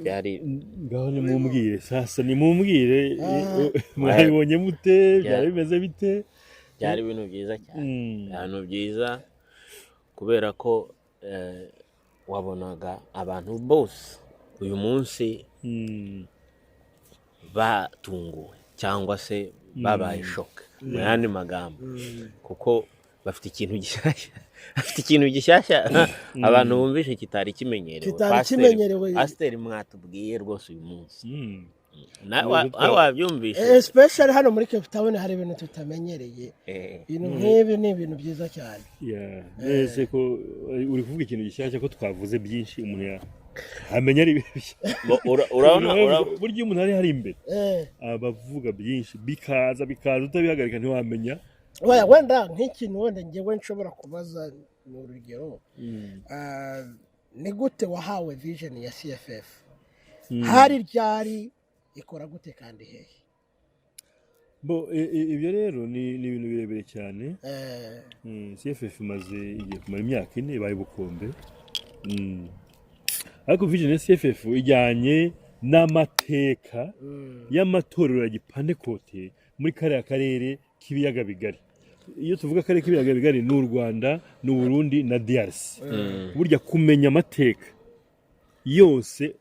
byari ngaho nimumubwire sasa nimumubwire mwabibonye mute byari bimeze bite byari ibintu byiza cyane ibintu byiza kubera ko wabonaga abantu bose uyu munsi batunguwe cyangwa se babaye shoke mu yandi magambo kuko bafite ikintu gishyashya abantu bumvishe kitari kimenyerewe Pasiteri mwatubwiye rwose uyu munsi nawe wabyumvishe especially hano muri Cape Town hari ibintu tutamenyereye ibintu nk'ibi ni ibintu byiza cyane neze ko uri kuvuga ikintu gishyashya ko twavuze byinshi umuntu amenya ari bishya urabona burya umuntu hari imbere abavuga byinshi bikaza utabihagarika ntiwamenya wenda nk'ikintu wenda ngewe nshobora kubaza mu rugero ni gute wahawe vision ya CFF hari ryari ikora gute kandi hehe ibyo rero ni ibintu birebire cyane CFF imaze igiye kumara imyaka 4 ibaye ubukombe ariko vision ya CFF ijyanye n'amateka y'amatorero ya Gipantekote muri kariya karere k'ibiyaga bigari. Iyo tuvuga akarere k'ibiyaga bigari n'u Rwanda n'u Burundi na DRC burya kumenya amateka yose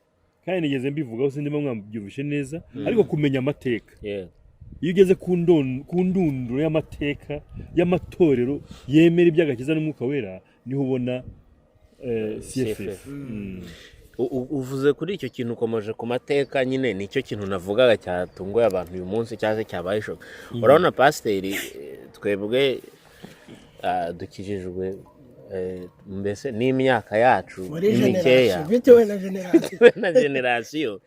kandi nigeze mbivugaho sindimo mwambyumvishe neza ariko kumenya amateka iyo ugeze ku ndunduro y'amateka y'amatorero yemera iby'agakiza n'umwuka wera niho ubona CFF. Uvuze kuri icyo kintu ukomeje ku mateka nyine nicyo kintu navugaga cyatunguye abantu uyu munsi cyangwa cyabaye shock. Urabona Pasiteri twebwe dukijijwe mbese n'imyaka yacu mikeya bitewe na generasiyo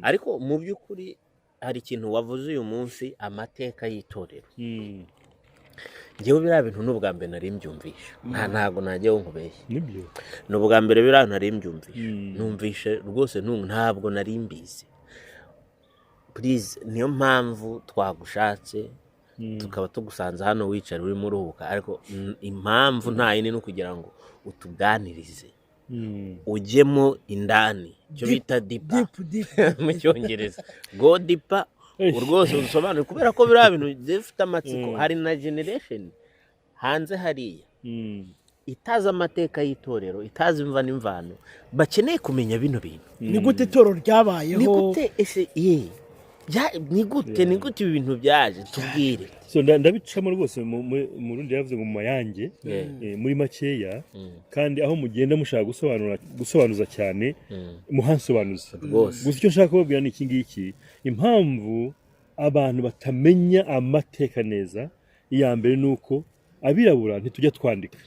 ariko mu by'ukuri hari ikintu wavuze uyu munsi amateka y'itorero ngewe biriya bintu n'ubwa mbere nari mbyumvishe ntabwo najya nkubeshye ni ubwa mbere biriya nari mbyumvishe numvishe rwose ntabwo nari mbizi please niyo mpamvu twagushatse tukaba tugusanze hano wicara urimo uruhuka ariko impamvu nta yindi no kugira ngo utuganirize ujyemo indani cyo bita dipa mu cyongereza go dipa urwose usobanura kubera ko biriya bintu zifite amatsiko hari na generation hanze hariya itazi amateka y'itorero itazi imva n'imvano bakeneye kumenya bino bintu ni gute itorero ryabayeho ni gute ese ni gute ibi bintu byaje tubwire so ndabicamo rwose mu rundi yavuze ngo mayange muri makeya kandi aho mugenda mushaka gusobanuza cyane muhansobanuza gusa icyo nshaka kubabwira ni iki ngiki impamvu abantu batamenya amateka neza iya mbere nuko abirabura ntitujya twandika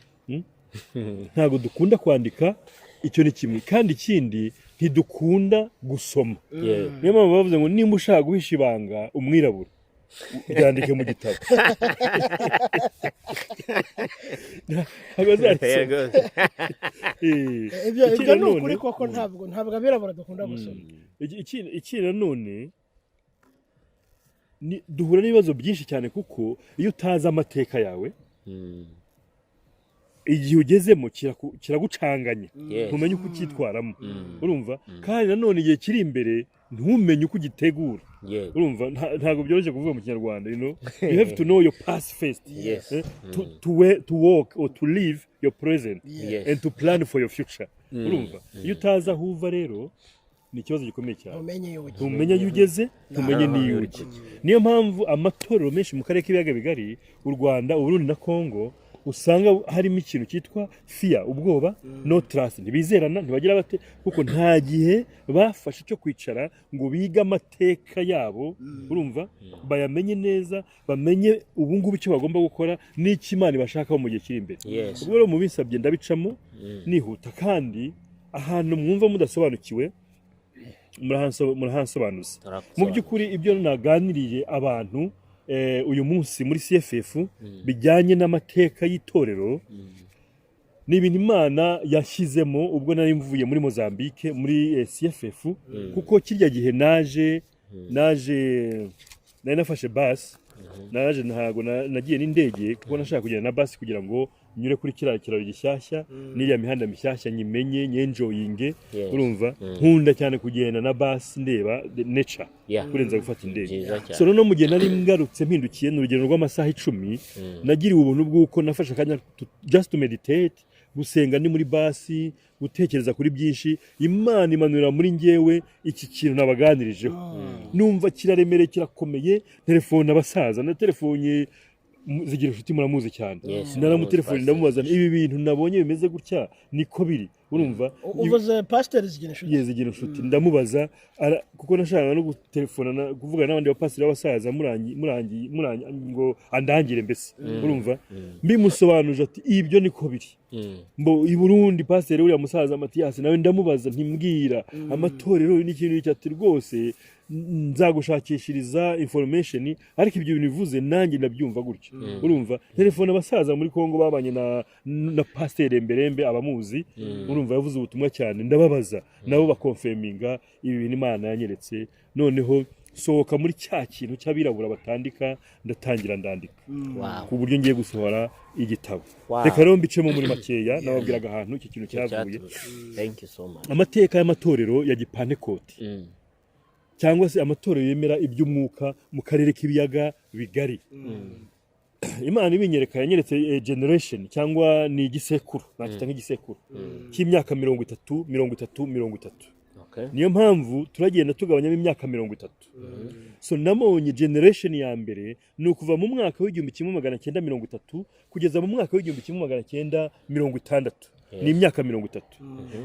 ntago dukunda kwandika icyo ni kimwe kandi ikindi ntidukunda gusoma niyo mpamvu bavuze ngo nimba ushaka guhisha ibanga umwirabura byandike mu gitabo ibyo ni ukuri koko ntabwo abirabura dukunda gusoma iki nanone duhura n'ibibazo byinshi cyane kuko iyo utazi amateka yawe igihe ugezemo kiragucanganya ntumenye uko ucyitwaramo urumva kandi nanone igihe kiri imbere ntumenye uko ugitegura urumva ntabwo byoroshye kuvuga mu kinyarwanda you have to know your past first to walk or to live your present and to plan for your future urumva iyo utazi aho uva rero ni ikibazo gikomeye cyane ntumenye iyo ugeze ntumenye n'iyo ujya niyo mpamvu amatorero menshi mu karere k'ibiyaga bigari u Rwanda Uburundi na Congo usanga harimo ikintu cyitwa fear ubwoba no trust ntibizerana ntibagira bate kuko nta gihe bafashe cyo kwicara ngo biga amateka yabo urumva bayamenye neza bamenye ubu ngubu icyo bagomba gukora n'ikimana bashaka mu gihe kiri imbere ubwo rero mu bisabye ndabicamo nihuta kandi ahantu mwumva mudasobanukiwe murahansobanuza mu by'ukuri ibyo naganiriye abantu uyu munsi muri CFF bijyanye n'amateka y'itorero ni ibintu Imana yashyizemo ubwo nari mvuye muri Mozambique muri CFF kuko kirya gihe naje nari nafashe bus naje ntago nagiye n'indege kuko nashaka kugenda na basi kugira ngo nyure kuri kiriya kiraro gishyashya n'iriya mihanda mishyashya nyimenye nyenjoyinge urumva nkunda cyane kugenda na basi ndeba nature kurenza gufata indege so no mu gihe nari ngarutse mpindukiye n'urugendo rw'amasaha 10 nagiriwe ubuntu bw'uko nafashe akanya just to meditate gusenga ni muri basi gutekereza kuri byinshi Imana imanura muri ngewe iki kintu nabaganirijeho numva kiraremere kirakomeye telefone abasaza na telefone zigira inshuti muramuzi cyane naramutelefone ndamubaza ibi bintu nabonye bimeze gutya niko biri urumva uvuze pastor zigira inshuti ndamubaza kuko nashaka no gutelefona kuvuga n'abandi bapasiteri b'abasaza murangi ngo andangire mbese urumva mbimusobanuje ati ibyo niko biri mbo i Burundi pasiteri uriya musaza Mathias nawe ndamubaza ntimbwira amatorero n'ikintu cyati rwose nzagushakishiriza information ariko ibyo bintu bivuze nanjye ndabyumva gutyo urumva telefone abasaza muri Kongo babanye na pasiteri Mberembe abamuzi urumva yavuze ubutumwa cyane ndababaza nabo bakonfirminga ibi bintu Imana yanyeretse noneho sohoka muri cya kintu cy'abirabura batandika ndatangira ndandika ku buryo ngiye gusohora igitabo reka rero mbicemo muri makeya nababwiraga ahantu iki kintu cyavuye amateka y'amatorero ya Gipantekote cyangwa se amatorero yemera iby'umwuka mu karere k'ibiyaga bigari Imana ibinyereka yanyeretse generation cyangwa ni igisekuru nakita nk'igisekuru cy'imyaka 30 niyo mpamvu turagenda tugabanyamo imyaka 30 so namonye generation ya mbere ni ukuva mu mwaka w'1930 kugeza mu mwaka w'1960 ni imyaka 30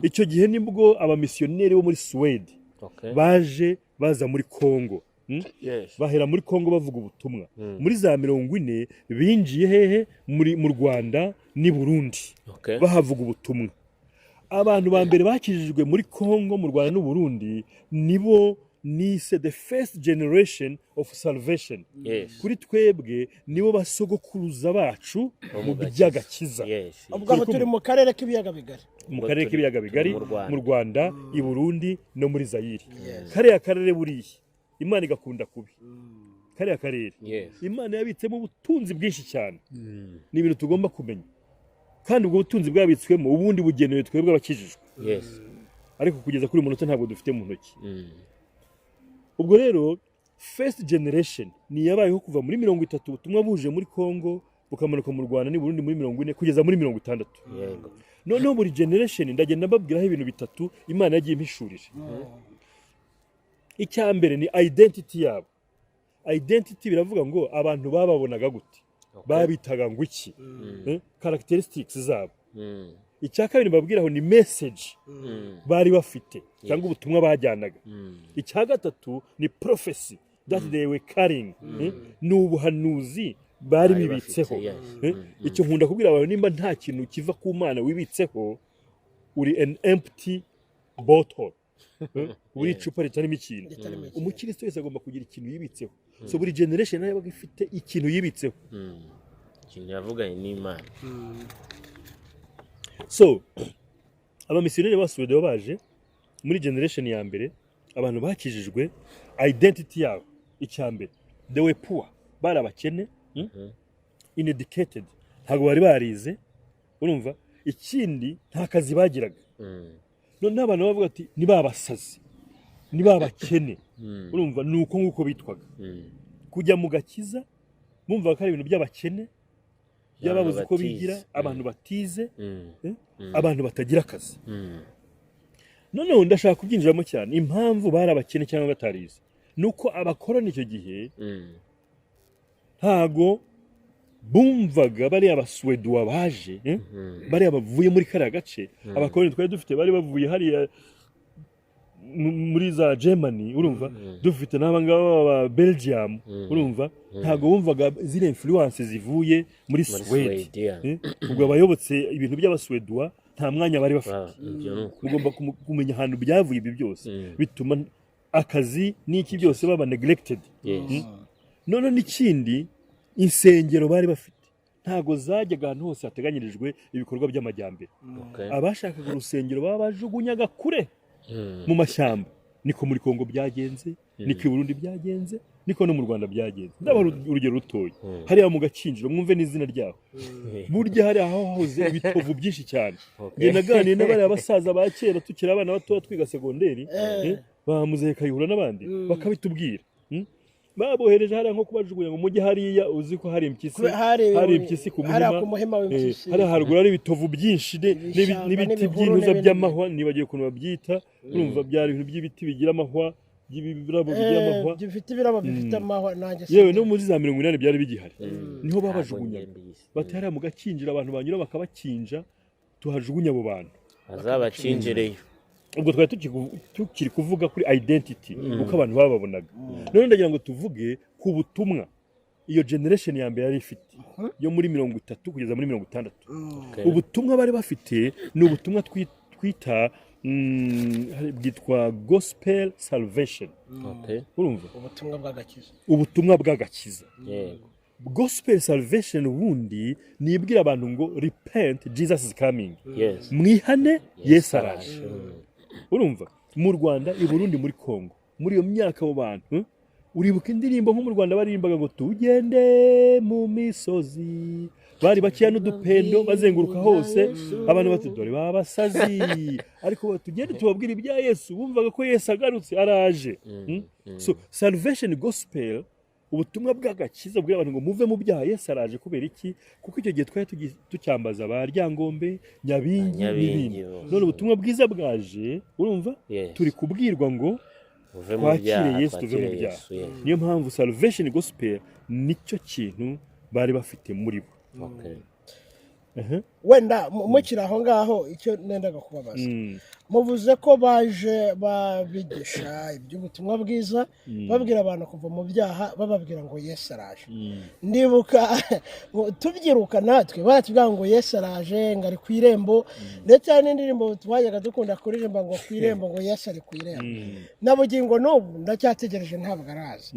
icyo gihe nibwo abamisiyoneri bo muri Sweden baza muri Kongo bahera muri Kongo bavuga ubutumwa muri za 40 binjiye hehe mu Rwanda ni Burundi bahavuga ubutumwa abantu ba mbere bakijijwe muri Kongo mu Rwanda n'u Burundi nibo nise the first generation of salvation kuri twebwe nibo basogokuruza bacu mu byagakiza ubwo turi mu karere k'ibiyaga bigari mu Rwanda i Burundi no muri Zaire kariya karere buriye Imana igakunda kubi kariya karere Imana yabitsemo ubutunzi bwinshi cyane ni ibintu tugomba kumenya kandi ubwo butunzi bwabitswemo ubundi bugenewe twebwe abakijijwe ariko kugeza kuri munota ntabwo dufite mu ntoki ubwo rero first generation ni yabayeho kuva muri 30 ubutumwa buje muri Kongo bukamanuka mu Rwanda ni Burundi muri 40 kugeza muri 60 noneho buri generation ndagenda mbabwiraho ibintu bitatu Imana yagiye impishurije icya mbere ni identity yabo identity biravuga ngo abantu bababonaga gute babitaga ngo iki characteristics zabo icya kabiri mbabwiraho ni message bari bafite cyangwa ubutumwa bajyanaga icya gatatu ni prophecy that they were carrying ni ubuhanuzi bari bibitseho icyo nkunda kubwira abantu nimba nta kintu kiva ku Mana wibitseho uri an empty bottle uri icupa ritarimo ikintu umukristo wese agomba kugira ikintu yibitseho so buri generation nayo yabaga ifite ikintu yibitseho ikintu yavuganye n'Imana so abamisiyoneri basubiye baje muri generation ya mbere abantu bakijijwe identity yabo icyambere they were poor bari abakene uneducated ntabwo bari barize urumva ikindi nta kazi bagiraga none abantu bavuga ati ni babasazi ni babakene urumva nuko nguko bitwaga kujya mu gakiza bumva ko ari ibintu by'abakene byababuze uko bigira abantu batize abantu batagira akazi noneho ndashaka kubyinjiramo cyane impamvu bari abakene cyangwa batarize nuko abakoroni icyo gihe ntago bumvaga bari abaswedwa baje bari abavuye muri kariya gace abakoroni twari dufite bari bavuye hariya muri za Germany urumva dufite n'abangaba aba Belgium urumva ntago bumvaga zire influence zivuye muri Sweden ubwo abayobotse ibintu by'abaswedwa nta mwanya bari bafite ugomba kumenya ahantu byavuye ibi byose bituma akazi n'iki byose baba neglected none n'ikindi insengero bari bafite ntago zajyaga ahantu hose hateganyirijwe ibikorwa by'amajyambere abashakaga urusengero baba bajugunyaga kure mu mashyamba niko muri Kongo byagenze niko i Burundi byagenze niko no mu Rwanda byagenze ndaba urugero rutoya hariya mu Gakinjiro mwumve n'izina ryaho burya hari aho hahoze ibitovu byinshi cyane nge naganiye n'abari abasaza ba kera tukiri abana bato twiga segonderi bamuzehe Kayihura n'abandi bakabitubwira babohereje hariya nko kubajugunya ngo mujye hariya uzi ko hari impyisi ku muhima hari haruguru ari ibitovu byinshi n'ibiti by'intuza by'amahwa nibagiye ukuntu babyita urumva byari ibintu by'ibiti bigira amahwa by'ibirabo bigira amahwa gifite ibirabo bifite amahwa nanjye yewe no muri za 80 byari bigihari niho babajugunyaga bati hariya mu Gakinjiro abantu banyura bakabakinja tuhajugunya abo bantu azabacinjireyo ubwo twari tukiri kuvuga kuri identity uko abantu bababonaga none ndagira ngo tuvuge ku butumwa iyo generation ya mbere yari ifite yo muri 30 kugeza muri 60 ubutumwa bari bafite ni ubutumwa twita bwitwa gospel salvation urumva ubutumwa bw'agakiza gospel salvation ubundi nibwira abantu ngo repent Jesus is coming mwihane Yesu araje urumva mu Rwanda i Burundi muri Kongo muri iyo myaka abo bantu uribuka indirimbo nko mu Rwanda baririmbaga ngo tugende mu misozi bari bakiya n'udupendo bazenguruka hose abantu bati dore babasazi ariko tugende tubabwira ibya Yesu bumvaga ko Yesu agarutse araje so salvation gospel ubutumwa bw'agakiza bw'abantu ngo muve mu byaha Yesu araje kubera iki kuko icyo gihe twari tucyambaza ba Ryangombe Nyabingi n'ibindi none ubutumwa bwiza bwaje urumva turi kubwirwa ngo twakire Yesu tuve mu byaha niyo mpamvu salvation gospel nicyo kintu bari bafite muri bo wenda mukiri aho ngaho icyo nendaga kubabaza muvuze ko baje babigisha iby'ubutumwa bwiza babwira abantu kuva mu byaha bababwira ngo Yesu araje ndibuka tubyiruka natwe baratubwira ngo Yesu araje ngo ari ku irembo ndetse hari n'indirimbo twajyaga dukunda kuririmba ngo ku irembo ngo Yesu ari ku irembo nabugingo n'ubu ndacyategereje ntabwo araza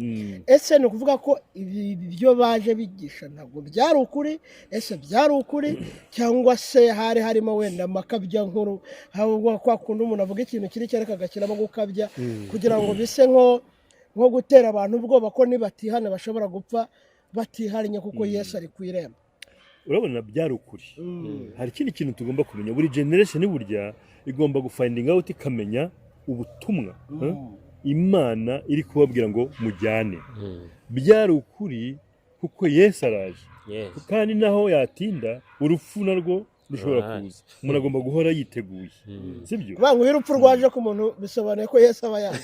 ese ni ukuvuga ko ibyo baje bigisha ntabwo byari ukuri ese byari ukuri cyangwa se hari harimo wenda makabya nkuru ahubwo kwa kundi umuntu avuga ikintu kiri cyareka gakiramo gukabya kugira ngo bise nko gutera abantu ubwoba ko nibatihana bashobora gupfa batiharinya kuko Yesu ari ku irembo urabona byari ukuri hari ikindi kintu tugomba kumenya buri generation burya igomba gufinding out ikamenya ubutumwa Imana iri kubabwira ngo mujyane byari ukuri kuko Yesu araje kandi naho yatinda urupfu narwo rushobora kuza umuntu agomba guhora yiteguye sibyo bangu y'urupfu rwaje ku muntu bisobanuye ko Yesu aba yaje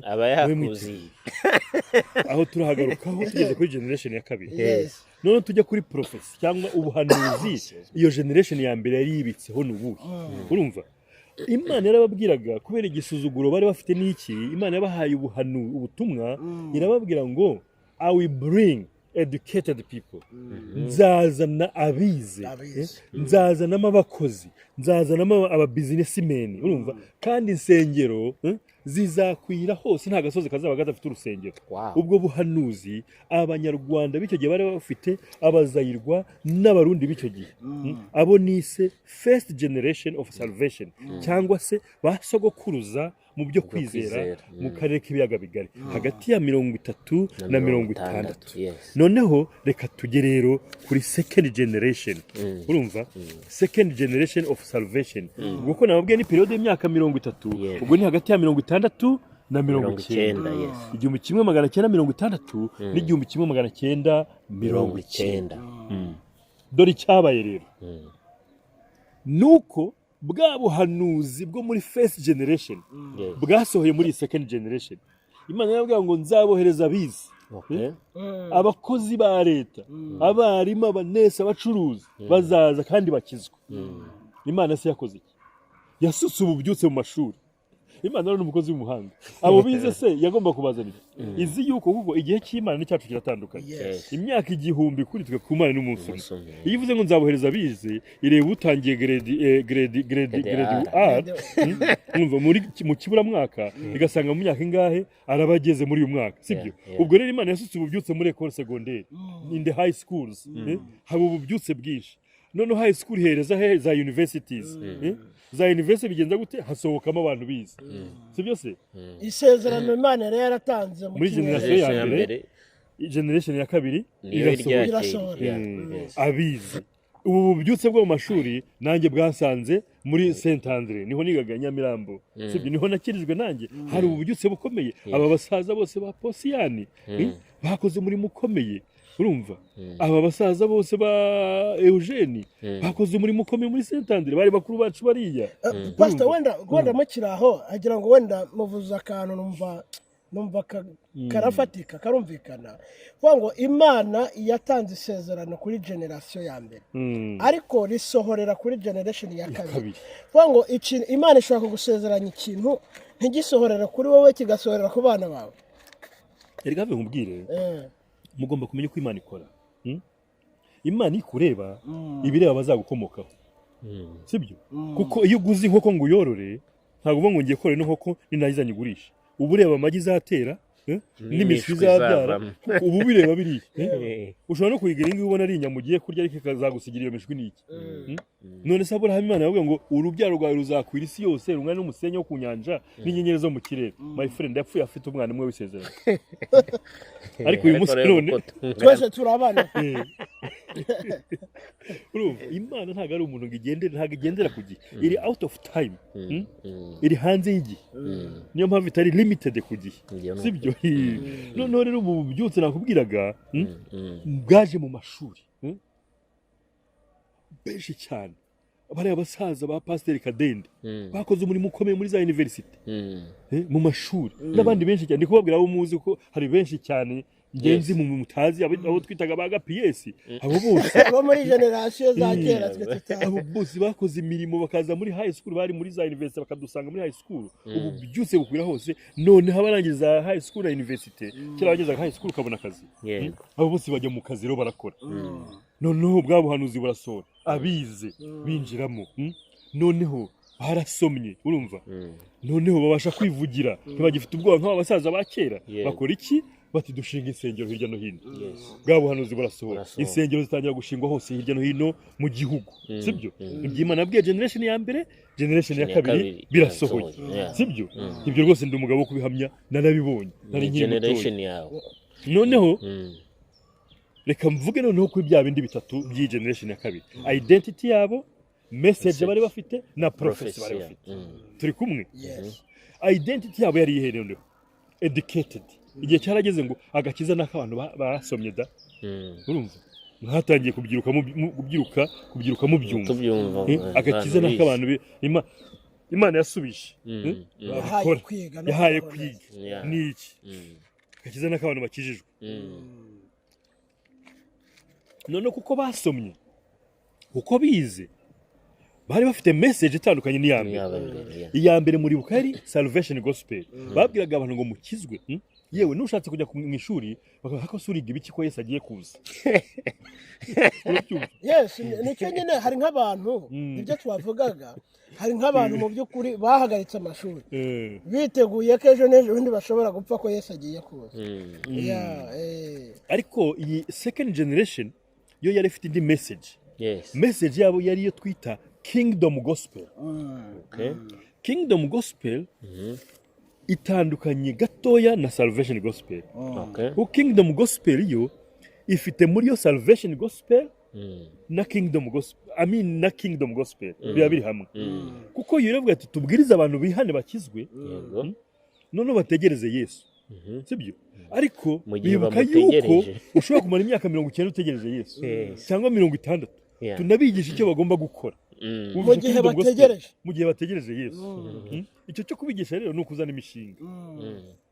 aba yakuzi aho turahagarukaho tugeze kuri generation ya kabiri none tujya kuri prophecy cyangwa ubuhanuzi iyo generation ya mbere yari yibitseho n'ubuhe urumva Imana yarababwiraga kubera igisuzuguro bari bafite n'iki Imana yabahaye ubutumwa irababwira ngo I will bring educated people nzazana abize nzazanamo abakozi nzazanamo aba businessmen urumva kandi insengero zizakwira hose nta gasozi kazaba gadafite urusengero ubwo buhanuzi abanyarwanda b'icyo gihe bari bafite abazayirwa n'abarundi b'icyo gihe abo nise first generation of salvation cyangwa se basogokuruza mu byo kwizera mu karere k'ibiyaga bigari hagati ya 30 na 60 noneho reka tujye rero kuri second generation urumva second generation of salvation ubwo ko nababwiye ni periode y'imyaka 30 ubwo ni hagati ya 60 na 90 igihumbi kimwe 1960 n'igihumbi kimwe 1990 dore icyabaye rero nuko bwa buhanuzi bwo muri first generation bwasohoye muri second generation Imana yababwira ngo nzabohereza abize abakozi ba leta abarimu abanesa abacuruzi bazaza kandi bakizwa Imana se yakoze iki yasutse ububyutse mu mashuri Imana ni umukozi w'umuhanga abo bize se yagomba kubazanira izi yuko kuko igihe cy'Imana n'icyacu kiratandukanye imyaka igihumbi kuri twe ku Mana n'umunsi iyo uvuze ngo nzabohereza bize ireba utangiye grade R mu kibura mwaka igasanga mu myaka ingahe arabageze muri uyu mwaka sibyo ubwo rero Imana yasutse ububyutse muri école secondaire in the high schools haba ububyutse bwinshi noneho high school hereza he za universities za university bigenza gute hasohokamo abantu bize sibyo se isezerano Imana yari yaratanze muri generation ya mbere generation ya kabiri irasohora abize ubu bubyutse bwo mu mashuri nanjye bwasanze muri Saint Andre niho nigaga Nyamirambo sibyo niho nakirijwe nanjye hari ubu bubyutse bukomeye aba basaza bose ba Posiyani bakoze muri mukomeye urumva aba basaza bose ba Eugene bakoze muri mukomeye muri Saint Andre bari bakuru bacu bariya pastor wenda mukiraho agira ngo wenda muvuza akantu numva karafatika karumvikana kuvuga ngo Imana yatanze isezerano kuri generation ya mbere ariko risohorera kuri generation ya kabiri kuvuga ngo Imana ishobora kugusezeranya ikintu ntigisohorera kuri wowe kigasohorera ku bana bawe erega nkubwire mugomba kumenya uko Imana ikora Imana ikureba ibireba bazagukomokaho sibyo kuko iyo uguze inkoko ngo uyorore ntabwo uvuga ngo ngiye korora n'inkoko ninayizanye ugurisha ubu ureba amagi izatera n'imishwi izabyara ubu bireba biri ushobora no kuyigira ingi ubona ari inyama ugiye kurya ariko ikazagusigira iyo mishwi n'iki none se Aburahamu Imana yavuga ngo urubyaro rwawe ruzakwira isi yose rungana n'umusenyi wo ku nyanja n'inyenyeri zo mu kirere my friend yapfuye afite umwana umwe w'isezerano ariko uyu munsi none twese turabana Imana ntabwo ari umuntu ntabwo igendera ku gihe iri out of time iri hanze y'igihe niyo mpamvu itari limited ku gihe sibyo noneho rero ubu byutse nakubwiraga bwaje mu mashuri benshi cyane bariya basaza ba Pasiteri Kadende bakoze umurimo ukomeye muri za university mu mashuri n'abandi benshi cyane ndikubabwira abo muzi ko hari benshi cyane ngenzi mu mutazi abo twitaga ba PS abo bose bo muri generation za kera twe tutazi abo bose bakoze imirimo bakaza muri high school bari muri za university bakadusanga muri high school ubu byose bukwira hose none habarangiza high school na university kira bageza high school ukabona akazi abo bose bajya mu kazi rero barakora noneho bwa buhanuzi burasora abize binjiramo noneho barasomye urumva noneho babasha kwivugira ntibagifite ubwoba nk'aba basaza ba kera bakora iki bati dushinga insengero hirya no hino bwa buhanuzi burasohora insengero zitangira gushingwa hose hirya no hino mu gihugu sibyo iby'Imana yabwiye generation ya mbere generation ya kabiri birasohoye sibyo ibyo rwose ndi umugabo wo kubihamya narabibonye nari generation yawe noneho reka mvuge noneho kuri bya bindi bitatu by'iyi generation ya kabiri identity yabo message bari bafite na prophecy bari bafite turi kumwe identity yabo yari iherewe educated igihe cyarageze ngo agakiza n'abantu basomye da urumva nkatangiye kubyiruka mu byumva agakiza n'abantu Imana yasubije yahaye kwiga niki agakiza n'abantu bakijijwe none kuko basomye kuko bize bari bafite message itandukanye iya mbere muri bukari salvation gospel babwiraga abantu ngo mukizwe yewe nushatse kujya mu ishuri bakakosuriga ibiki ko Yesu agiye kuza yes nicyo nyine hari nk'abantu ibyo twavugaga hari nk'abantu mu by'ukuri bahagaritse amashuri biteguye ko ejo n'ejo bundi bashobora gupfa ko Yesu agiye kuza ariko iyi second generation yo yari ifite indi message yabo yari iyo twita kingdom gospel kingdom gospel itandukanye gatoya na salvation gospel kingdom gospel yo ifite muri yo salvation gospel na kingdom gospel na kingdom gospel biba biri hamwe kuko yiravuga ati tubwiriza abantu bihane bakizwe none bategereze Yesu sibyo ariko bibuka yuko ushobora kumara imyaka 90 utegereje Yesu cyangwa 60 tunabigisha icyo bagomba gukora mu gihe bategereje Yesu icyo cyo kubigisha rero ni ukuzana imishinga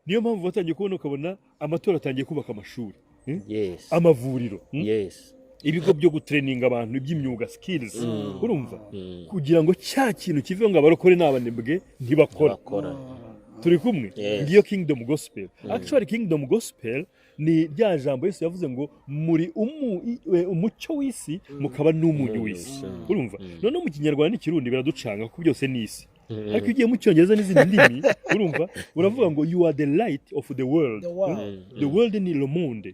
niyo mpamvu batangiye kubona ukabona amatora atangiye kubaka amashuri amavuriro ibigo byo gutraininga abantu iby'imyuga skills urumva kugira ngo cya kintu kive ngo abarokore n'abanebwe ntibakora turi kumwe ngiyo kingdom gospel actually kingdom gospel ni rya jambo Yesu yavuze ngo muri umucyo w'isi mukaba n'umunyu w'isi urumva none mu kinyarwanda n'ikirundi biraducanga kuko byose ni isi ariko ugiye mu cyongereza n'izindi ndimi urumva uravuga ngo you are the light of the world. The world ni le monde.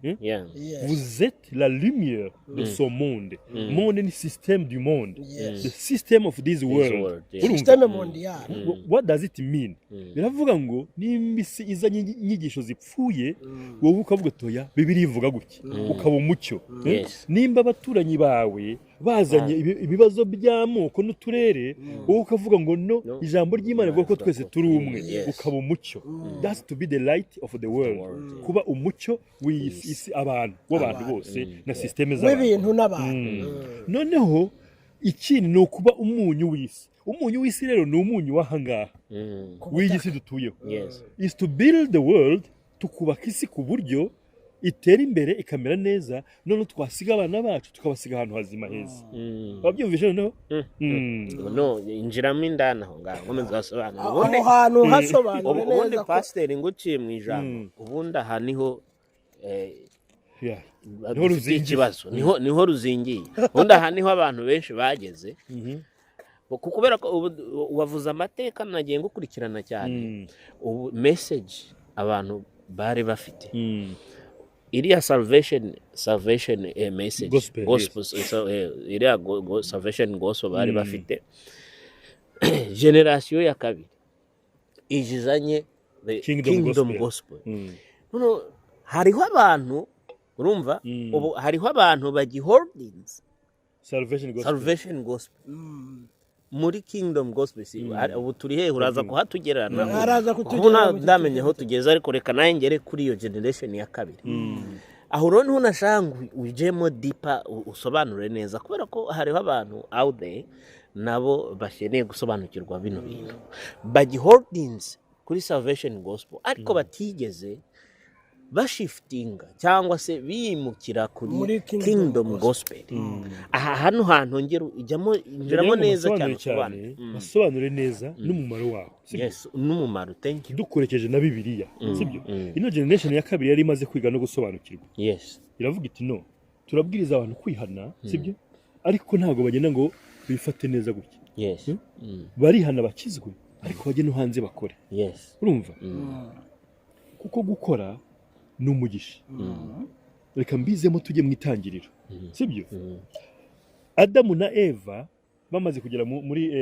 Vous êtes la lumière de ce monde. Monde ni système du monde. The system of this world. Système mondial. What does it mean? Biravuga ngo nimba isi izanye inyigisho zipfuye wowe ukavuga toya Bibiliya ivuga gutya ukaba umucyo. Nimba abaturanyi bawe bazanye ibibazo by'amoko n'uturere wowe ukavuga ngo no ijambo ry'Imana rivuga ko twese turi umwe ukaba umucyo. That's to be the light of the world. Kuba umucyo w'isi abantu bose na systeme z'abantu w'ibintu n'abantu. Noneho ikindi ni ukuba umunyu w'isi. Umunyu w'isi rero ni umunyu w'ahangaha w'isi dutuyeho. Is to build the world, tukubaka isi ku buryo itera imbere ikamera neza, none twasiga abana bacu tukabasiga ahantu hazima heza. Wabyumvise noneho? No, injiramo indana aho ngaho nkomeza gasobanura. Aho hantu hasobanura neza. Ubundi pasiteri nguciye mu ijambo. Ubundi aha niho niho ruzingiye ikibazo. Niho ruzingiye. Ubundi aha niho abantu benshi bageze. Kubera ko wavuze amateka nagiye ngukurikirana cyane. Ubu message abantu bari bafite. Iriya salvation message gospel iriya salvation gospel bari bafite generation ya kabiri ijizanye kingdom gospel. Hariho abantu urumva ubu hariho abantu bagiholdings salvation gospel muri kingdom gospel. Ubu turi he uraza kuhatugerana ubu ndamenye aho tugeze, ariko reka naye ngere kuri iyo generation ya kabiri. Aho rero niho nashanga ujemo deeper usobanure neza, kubera ko hariho abantu out there nabo basheneye gusobanukirwa bino bintu bagiholdings kuri salvation gospel, ariko batigeze bashiftinga cyangwa se biyimukira kuri kingdom gospel. Aha hano hantu ngero ijyamo injiramo neza cyane basobanure neza n'umumaro waho. Yes, n'umumaro. Thank you. Dukorekeje na Bibiliya sibyo? Ino generation ya kabiri yari imaze kwiga no gusobanukirwa. Yes, iravuga iti no turabwiriza abantu kwihana sibyo, ariko ntago bagenda ngo bifate neza gutya. Yes, barihana bakizwe ariko bajye no hanze bakore. Yes, urumva kuko gukora n'umugisha. Reka mbizemo tujye mu itangiriro sibyo? Adamu na Eva bamaze kugera muri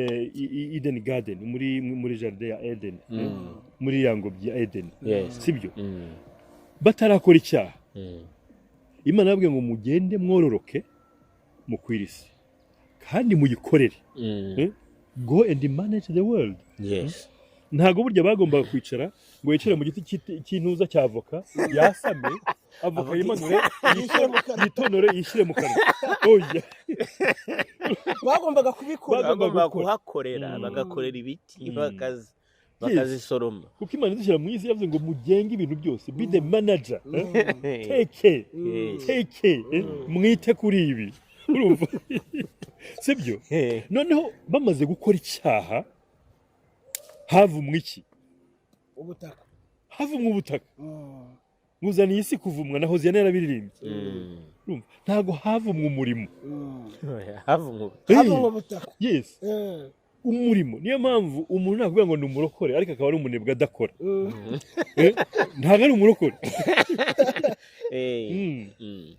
Eden Garden, muri jardin ya Eden, muri yangobyi ya Eden sibyo? Batarakora icyaha Imana yabwiye ngo mugende mwororoke mukwirisi kandi muyikorere. Go and manage the world. Yes, ntago burya bagombaga kwicara ngo yicare mu giti cy'intuza cy'avoka yasame avoka yimanure yitonore yishyire mu kanwa. Oya, bagombaga kubikora, bagombaga kuhakorera bagakorera ibiti bakazisoroma. Kuko Imana idushyira mu isi yavuze ngo mugenge ibintu byose, be the manager. Take mwite kuri ibi urumva sibyo? Noneho bamaze gukora icyaha havumwe iki? Ubutaka. Havumwe ubutaka. Nguzaniye isi kuvumwa na Hoziyana yarabiririmbye. Ntago havumwe umurimo. Havumwe ubutaka. Yes. Umurimo. Niyo mpamvu umuntu nakuvuga ngo ni umurokore ariko akaba ari umunebwe adakora. Ntago ari umurokore.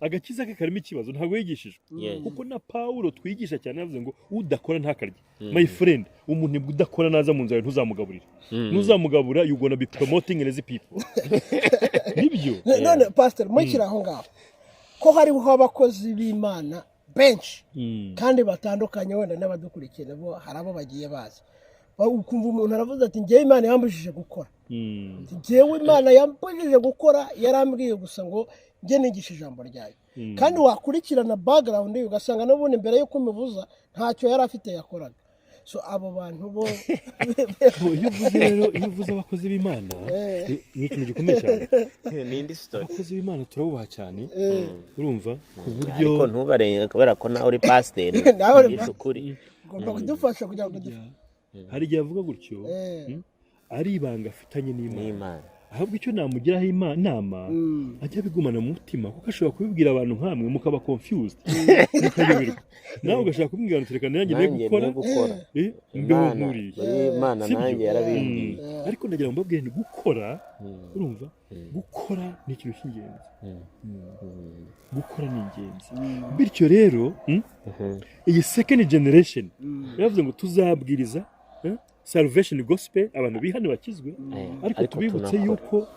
Agakiza ke karimo ikibazo ntago yigishijwe. Kuko na Paulo twigisha cyane yavuze ngo udakora ntakarye. My friend, umunebwe udakora naza mu nzara ntuzamugaburira. Ntuzamugabura you gonna be promoting lazy people. Nibyo. None pastor mukira aho ngaho ko hariho abakozi b'Imana benshi kandi batandukanye, wenda n'abadukurikira bo harabo bagiye baza ukumva umuntu aravuze ati ngiye Imana yambujije gukora. Ngiye Imana yambujije gukora, yarambwiye gusa ngo nge nigisha ijambo ryayo. Kandi wakurikirana background ugasanga n'ubundi mbere yo kumubuza ntacyo yari afite yakoraga. So abo bantu bo iyo uvuze abakozi b'Imana ni ikintu gikomeye cyane. N'indi story. Abakozi b'Imana turabubaha cyane urumva ku buryo ariko ntubarenge kubera ko nawe uri pasiteri ukuri ugomba kudufasha kugira ngo hari igihe avuga gutyo ari ibanga afitanye n'Imana ahubwo icyo namugiraho inama ajya bigumana mu mutima kuko ashobora kubibwira abantu nkamwe mukaba confused mukayoberwa nawe ugashaka kumubwira ngo reka nanjye ne gukora mbeho nkuriye Imana nanjye yarabimbwiye ariko ndagira ngo mbabwire ni gukora urumva gukora ni ikintu cy'ingenzi gukora ni ingenzi bityo rero iyi second generation yavuze ngo tuzabwiriza salvation gospel abantu bihane bakizwe ariko tubibutse yuko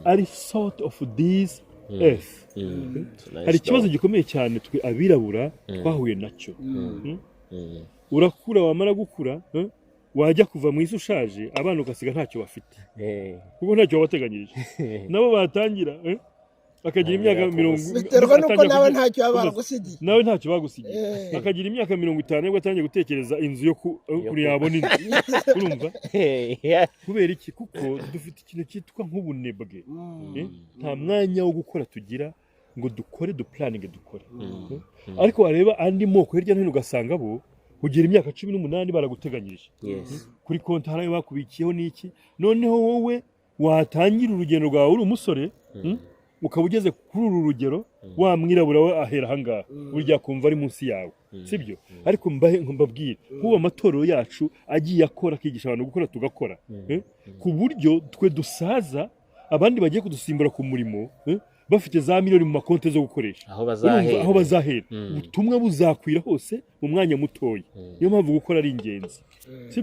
ari sort of this earth hari ikibazo gikomeye cyane twe abirabura twahuye nacyo urakura wamara gukura wajya kuva mu isi ushaje abana ugasiga ntacyo bafite kuko ntacyo wabateganyirije nabo batangira akagira imyaka 50 biterwa nuko nawe ntacyo bagusigiye nawe ntacyo bagusigiye akagira imyaka 50 nibwo atangiye gutekereza inzu yo kuri yabona inzu urumva kubera iki kuko dufite ikintu cyitwa nk'ubunebwe nta mwanya wo gukora tugira ngo dukore planning dukore ariko wareba andi moko hirya no hino ugasanga bo ugira imyaka 18 baraguteganyirije kuri konti harayo bakubikiyeho niki noneho wowe watangira urugendo rwawe uri umusore ukaba ugeze kuri uru rugero wa mwirabura we ahera ahangaha burya kumva ari munsi yawe sibyo ariko mbabwire kuba amatorero yacu agiye akora akigisha abantu gukora tugakora ku buryo twe dusaza abandi bagiye kudusimbura ku murimo bafite za miliyoni mu makonte zo gukoresha aho bazahera ubutumwa buzakwira hose mu mwanya mutoya niyo mpamvu gukora ari ingenzi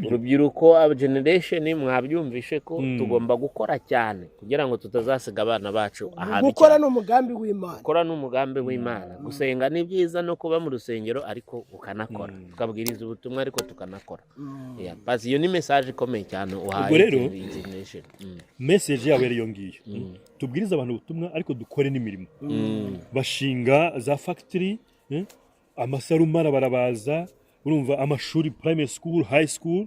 urubyiruko aba generation mwabyumvishe ko tugomba gukora cyane kugira ngo tutazasiga abana bacu ahabi gukora n'umugambi w'Imana gukora n'umugambi w'Imana gusenga ni byiza no kuba mu rusengero ariko ukanakora tukabwiriza ubutumwa ariko tukanakora basi iyo ni message ikomeye cyane uhaye generation message yawe rero ngiyo tubwiriza abantu ubutumwa ariko dukore n'imirimo bashinga za factory amasarumara barabaza urumva amashuri primary school high school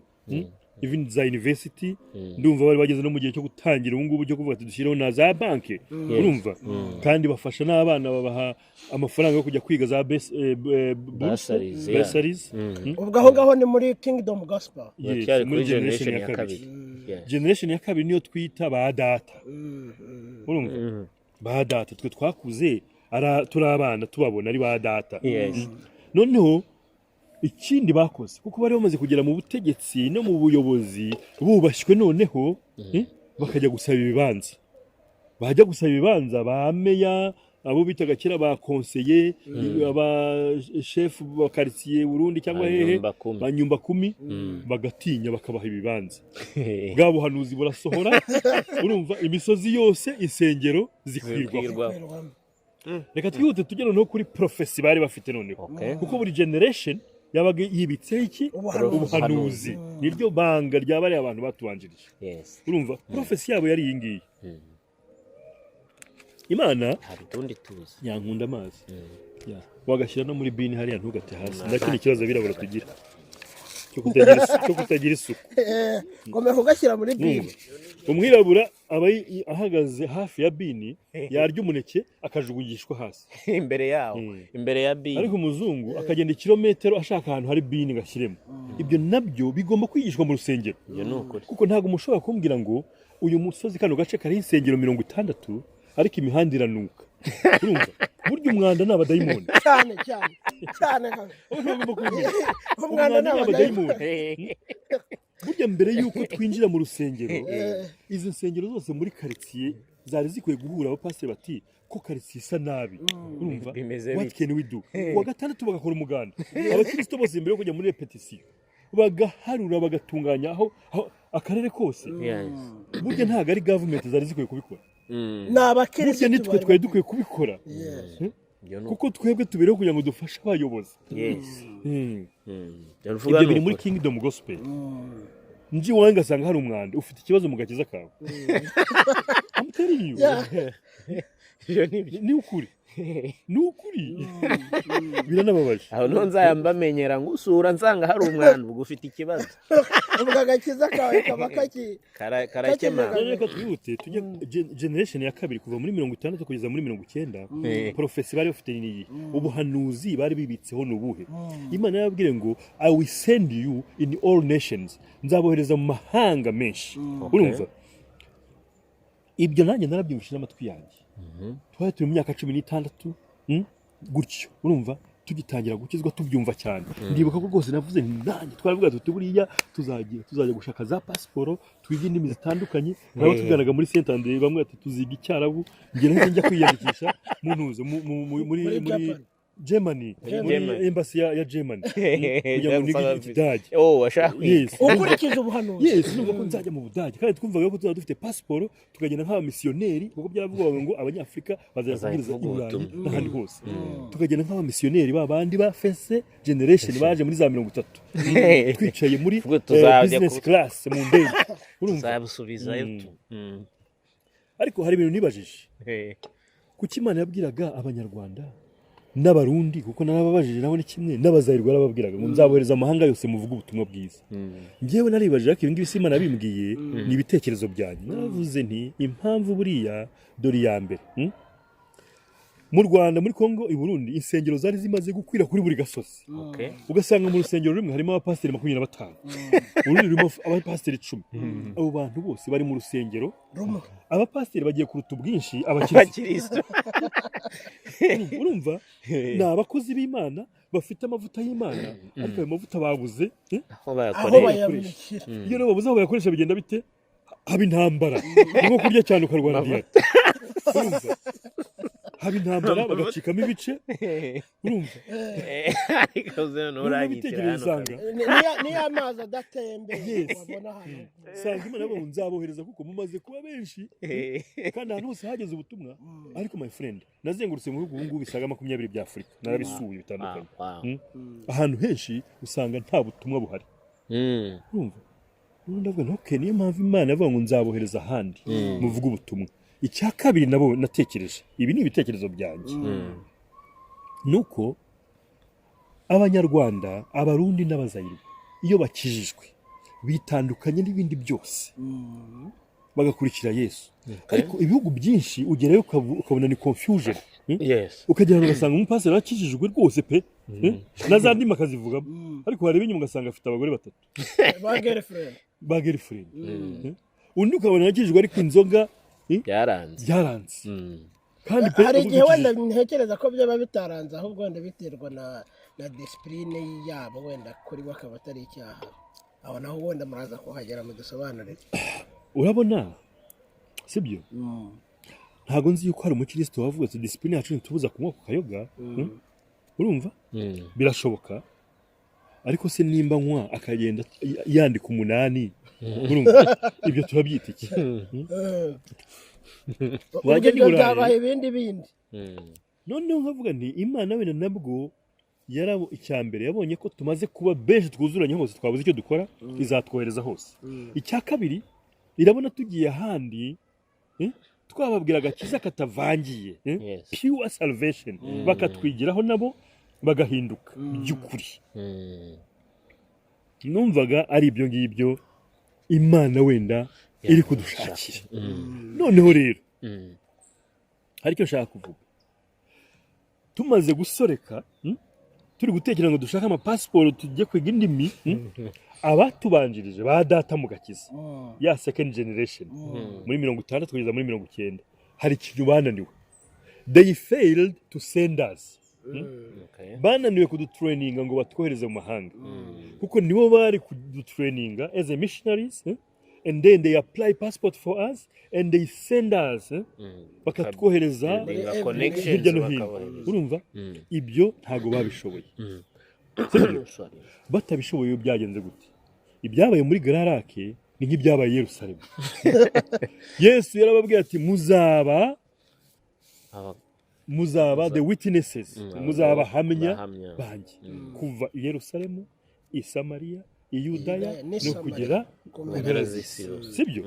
even za university ndumva bari bageze no mu gihe cyo gutangira ubu ngubu cyo kuvuga ati dushyireho na za banke urumva kandi bafasha n'abana babaha amafaranga yo kujya kwiga za bursaries ubwo aho ngaho ni muri kingdom gospel muri generation ya kabiri generation ya kabiri niyo twita ba data urumva ba data twe twakuze turi abana tubabona ari ba data noneho ikindi bakoze kuko bari bamaze kugera mu butegetsi no mu buyobozi bubashywe noneho bakajya gusaba ibibanza bajya gusaba ibibanza ba meya abo bitaga kera ba conseiller aba chef ba quartier Burundi cyangwa hehe ba nyumba 10 bagatinya bakabaha ibibanza bwa buhanuzi burasohora urumva imisozi yose insengero zikwirwa reka twihute tugera no kuri prophecy bari bafite noneho kuko buri generation yabaga yibitse iki ubuhanuzi niryo banga ryabari abantu batubanjirije urumva prophecy yabo yari yingiye Imana hari tundi tuzi yankunda amazi wagashyira no muri bini hariya ntugate hasi ndakini ikibazo birabura tugira cyo kutagira isuku ngomba kugashyira muri bini umwirabura aba ahagaze hafi ya bini yarya umuneke akajugugishwa hasi imbere yawo imbere ya bini ariko umuzungu akagenda kilometero ashaka ahantu hari bini gashyiremo ibyo nabyo bigomba kwigishwa mu rusengero kuko ntago umushobora kumbwira ngo uyu musozi kano gace kari insengero 60 ariko imihanda iranuka urumva burya umwanda n'abadayimoni cyane umwanda n'abadayimoni burya mbere yuko twinjira mu rusengero izi nsengero zose muri quartier zari zikwiye guhura abapasiteri bati ko quartier isa nabi urumva what can we do wa gatandatu bagakora umuganda abakristo bose mbere yo kujya muri repetition bagaharura bagatunganya aho akarere kose burya ntago ari government zari zikwiye kubikora n'abakristo nitwe twari dukwiye kubikora kuko twebwe tubereho kugira ngo dufashe abayobozi ibyo biri muri kingdom gospel nji wanga sanga hari umwanda ufite ikibazo mu gakiza kawe I'm telling you ni ukuri biranababaje aho no nzayambamenyera ngusura nsanga hari umwanda ugufite ikibazo ubwo gakiza kawe kaba karakema reka twihute tujye generation ya kabiri kuva muri 60 kugeza muri 90 prophecy bari bafite niyi ubuhanuzi bari bibitseho nubuhe Imana yababwire ngo I will send you in all nations nzabohereza mu mahanga menshi urumva ibyo nanjye narabyumvise n'amatwi yanjye twari turi mu myaka 16 gutyo urumva tugitangira gukizwa tubyumva cyane ndibuka ko rwose navuze nanjye twaravuga tuti buriya tuzajya gushaka za pasiporo twiga indimi zitandukanye nabo tuganaga muri Saint Andre bamwe ati tuziga icyarabu njye njya kwiyandikisha muri Germany embassy ya Germany kugira ngo nige Ikidage washaka ukurikije ubuhanuzi numva ko nzajya mu Budage kandi twumvaga ko tuzaba dufite pasiporo tukagenda nk'abamisiyoneri kuko byavugwaga ngo abanyafrika bazabwiriza iburayi n'ahandi hose tukagenda nk'abamisiyoneri babandi ba first generation baje muri za 30 twicaye muri business class mu ndege uzabusubizayo ariko hari ibintu nibajije kuki Imana yabwiraga abanyarwanda n'abarundi kuko narababajije nabo ni kimwe n'abazayirwa arababwiraga ngo nzabohereza amahanga yose muvuga ubutumwa bwiza ngewe naribajije ko ibingibi Imana bimbwiye ni ibitekerezo byanyu naravuze nti impamvu buriya dori ya mbere mu Rwanda muri Kongo i Burundi insengero zari zimaze gukwira kuri buri gasozi ugasanga mu rusengero rumwe harimo abapasiteri 25 urundi rurimo abapasiteri 10 abo bantu bose bari mu rusengero abapasiteri bagiye kuruta ubwinshi abakristo urumva ni abakozi b'Imana bafite amavuta y'Imana ariko ayo mavuta babuze aho bayakoresha iyo babuze aho bayakoresha bigenda bite haba intambara nko kurya cyane ukarwara diyate urumva haba intambara bagacikamo ibice urumva ni amazi adatembeye wabona hano sanga Imana yabo nzabohereza kuko mumaze kuba benshi kandi ahantu hose hageze ubutumwa ariko my friend nazengurutse mu bihugu ngubu bisaga 20 bya Afurika narabisuye bitandukanye ahantu henshi usanga nta butumwa buhari urumva ndavuga ntoke niyo mpamvu Imana yavuga ngo nzabohereza ahandi muvuga ubutumwa icya kabiri nabo natekereje ibi ni ibitekerezo byanjye nuko abanyarwanda abarundi n'abazayirwa iyo bakijijwe bitandukanye n'ibindi byose bagakurikira Yesu ariko ibihugu byinshi ugerayo ukabona ni confusion ukagera ugasanga umupasiteri akijijwe rwose pe nazandi makazivuga ariko harebe inyuma ugasanga afite abagore batatu ba girlfriend undi ukabona akijijwe ariko inzoga byaranze kandi hari igihe wenda ntekereza ko byaba bitaranze ahubwo wenda biterwa na discipline yabo wenda kuri bo akaba atari icyaha aho naho wenda muraza kuhagera mu dusobanurire urabona sibyo ntago nzi yuko hari umukristo wavuga ati discipline yacu ntitubuza kunywa ku kayoga urumva birashoboka ariko se nimba nkwa akagenda yandika 8 urumva ibyo turabyita iki wajya byabaye ibindi noneho nkavuga nti Imana wenda nabwo yarabo icyambere yabonye ko tumaze kuba benshi twuzuranye hose twabuze icyo dukora izatwohereza hose icya kabiri irabona tugiye ahandi twababwiraga kiza katavangiye pure salvation bakatwigiraho nabo bagahinduka by'ukuri numvaga ari ibyo ngibyo Imana wenda iri kudushakira noneho rero hari icyo nshaka kuvuga tumaze gusoreka turi gutekereza ngo dushaka amapasiporo tujye kwiga indimi abatubanjirije ba data mu gakiza ya second generation muri 60 kugeza muri 90 hari ikintu bananiwe they failed to send us bananiwe kudutraininga ngo batwohereze mu mahanga kuko nibo bari kudutraininga as a missionaries and then they apply passport for us and they send us bakatwohereza hirya no hino urumva ibyo ntago babishoboye batabishoboye byagenze gute ibyabaye muri Gararake ni nk'ibyabaye Yerusalemu Yesu yarababwiye ati muzaba the witnesses muzaba hamya banjye kuva i Yerusalemu i Samariya i Yudaya no kugera ku mpera z'isi sibyo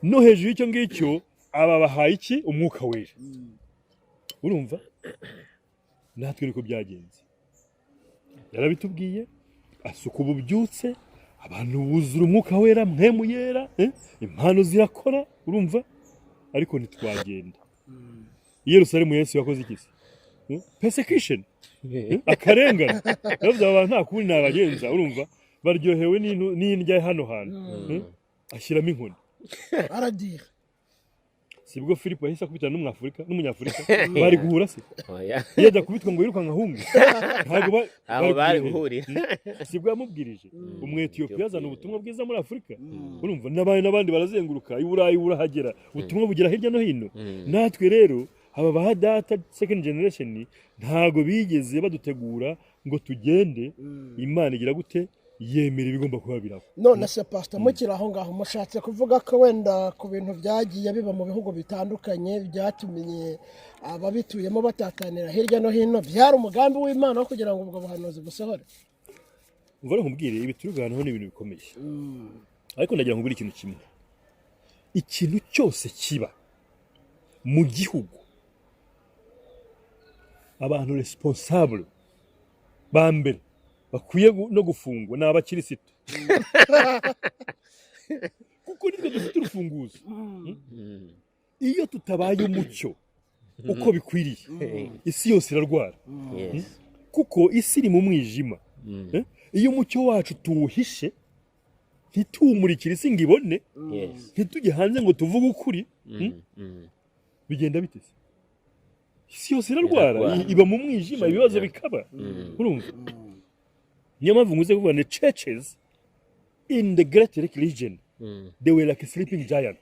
no hejuru y'icyo ngicyo aba bahaye iki umwuka wera urumva natwe niko byagenze yarabitubwiye asuka ububyutse abantu buzura umwuka wera mpemu yera impano zirakora urumva ariko ntitwagenda Yerusalemu Yesu yakoze iki persecution akarengana yavuze abantu nta kundi nabagenza urumva baryohewe n'indya hano hantu ashyiramo inkoni sibwo Philip yahise akubitana n'umunyafurika bari guhura se yajya kubitwa ngo yirukanka ahunge ntabwo aho bari guhurira sibwo yamubwirije umwetiyopiya azana ubutumwa bwiza muri Afurika urumva n'abandi barazenguruka i Burayi burahagera ubutumwa bugera hirya no hino natwe rero aba bahadata second generation ntago bigeze badutegura ngo tugende Imana igira gute yemera ibigomba kuba biraho none se pastor mukira aho ngaho mushatse kuvuga ko wenda ku bintu byagiye biba mu bihugu bitandukanye byatumenye ababituyemo batatanira hirya no hino byari umugambi w'Imana wo kugira ngo ubwo buhanuzi busohore mvara nkubwire ibi turuganaho ni ibintu bikomeye ariko ndagira ngo ikintu kimwe ikintu cyose kiba mu gihugu abantu responsable bambere bakwiye no gufungwa n'abakirisitu kuko nitwe dufite urufunguzo iyo tutabaye umucyo uko bikwiriye isi yose irarwara kuko isi iri mu mwijima iyo umucyo wacu tuwuhishe ntituwumurikire isi ngo ibone ntitujye hanze ngo tuvuge ukuri bigenda biteze isi yose irarwara iba mu mwijima ibibazo bikaba urumva niyo mpamvu nguze kuvuga ni churches in the great region they were like a sleeping giant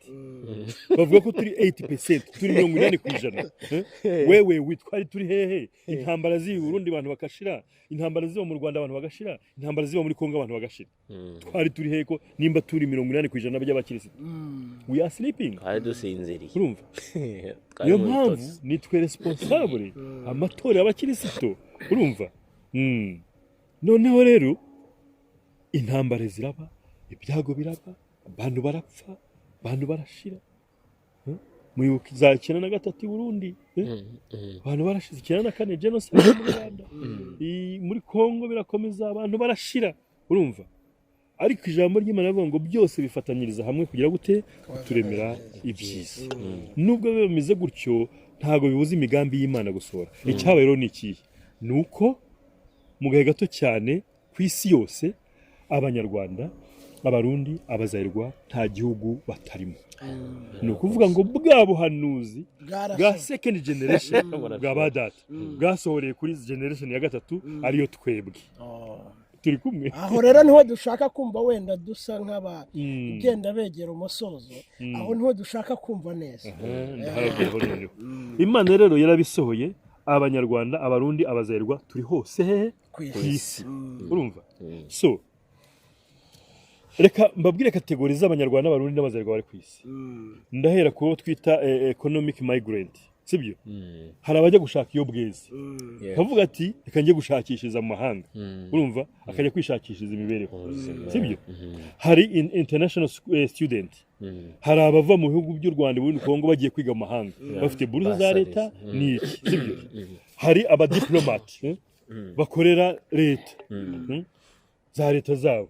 bavuga ko turi 80% turi 80% wewe witwari turi hehe intambara z'i Burundi abantu bakashira intambara ziba mu Rwanda abantu bagashira intambara ziba muri Kongo abantu bagashira twari turi hehe ko nimba turi 80% by'abakirisitu we are sleeping ari dusinziriye urumva niyo mpamvu nitwe responsable amatora y'abakirisitu urumva noneho rero intambara ziraba ibyago biraba abantu barapfa abantu barashira muri za 93 i Burundi abantu barashize 94 genocide mu Rwanda muri Kongo birakomeza abantu barashira urumva ariko ijambo ry'Imana rivuga ngo byose bifatanyiriza hamwe kugira gute turemera ibyiza nubwo bimeze gutyo ntago bibuza imigambi y'Imana gusohora icyabaye rero ni iki nuko mu gahe gato cyane ku isi yose abanyarwanda abarundi abazayirwa nta gihugu batarimo ni ukuvuga ngo bwa buhanuzi bwa second generation bwa badata bwasohoreye kuri generation ya gatatu ariyo twebwe turi kumwe aho rero niho dushaka kumva wenda dusa nk'abagenda begera umusozo aho niho dushaka kumva neza Imana rero yarabisohoye abanyarwanda abarundi abazayirwa turi hose hehe ku isi urumva so reka mbabwire kategori z'abanyarwanda abarundi n'abazayirwa bari ku isi ndahera ko twita economic migrant sibyo hari abajya gushaka iyo bweze kavuga ati reka njye gushakishiriza mu mahanga urumva akajya kwishakishiriza imibereho sibyo hari international student hari abava mu bihugu by'u Rwanda n'u Kongo bagiye kwiga mu mahanga bafite buruse za leta ni sibyo hari abadiplomate bakorera leta za leta zabo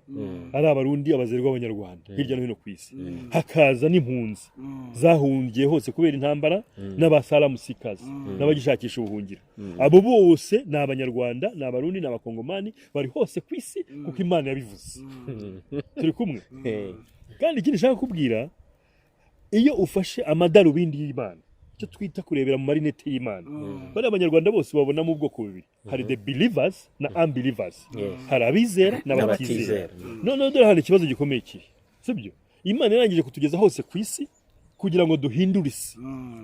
ari abarundi abazerwa abanyarwanda hirya no hino ku isi hakaza n'impunzi zahungiye hose kubera intambara n'abasalamusikazi n'abagishakisha ubuhungiro abo bose ni abanyarwanda ni abarundi ni abakongomani bari hose ku isi kuko Imana yabivuze turi kumwe kandi ikindi nshaka kubwira iyo ufashe amadarubindi y'Imana cyo twita kurebera mu marinete y'Imana bari abanyarwanda bose babona mu bwoko bubiri hari the believers na unbelievers hari abizera n'abatizera none dore hari ikibazo gikomeye kiri sibyo Imana yarangije kutugeza hose ku isi kugira ngo duhindure isi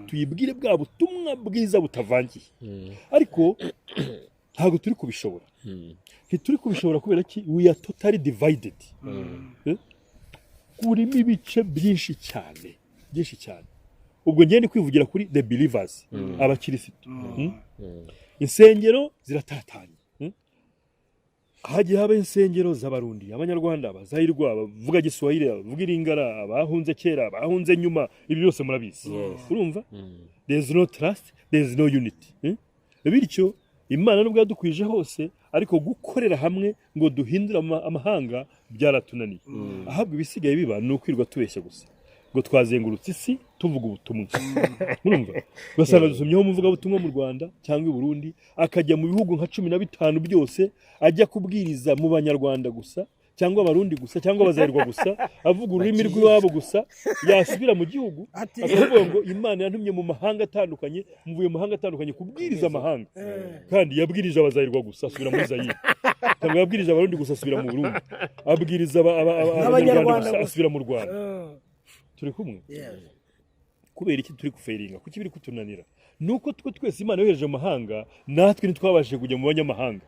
tuyibwire bwa butumwa bwiza butavangiye ariko ntago turi kubishobora ntituri kubishobora kubera ki we are totally divided kurimo ibice byinshi cyane ubwo ngende kwivugira kuri the believers abakirisitu insengero ziratatanye hagiye haba insengero z'abarundi abanyarwanda abazayirwa bavuga Giswahili bavuga Iringara abahunze kera abahunze nyuma ibi byose murabizi urumva there is no trust there is no unity bityo Imana nubwo yadukwije hose ariko gukorera hamwe ngo duhindure amahanga byaratunaniye ahabwe ibisigaye biba ni ukwirwa tubeshya gusa ngo twazengurutse isi tuvuga ubutumwa murumva basanga dusomyeho muvuga ubutumwa mu Rwanda cyangwa i Burundi akajya mu bihugu nka 15 byose ajya kubwiriza mu banyarwanda gusa cyangwa abarundi gusa cyangwa abazayirwa gusa avuga ururimi rw'iwabo gusa yasubira mu gihugu akavuga ngo Imana yantumye mu mahanga atandukanye muvuye mu mahanga atandukanye kubwiriza amahanga kandi yabwirije abazayirwa gusa asubira muri Zaire cyangwa yabwirije abarundi gusa asubira mu Burundi abwiriza abanyarwanda gusa asubira mu Rwanda turi kumwe kubera iki turi kuferinga kuki biri kutunanira nuko twese Imana yohereje amahanga natwe ntitwabashije kujya mu banyamahanga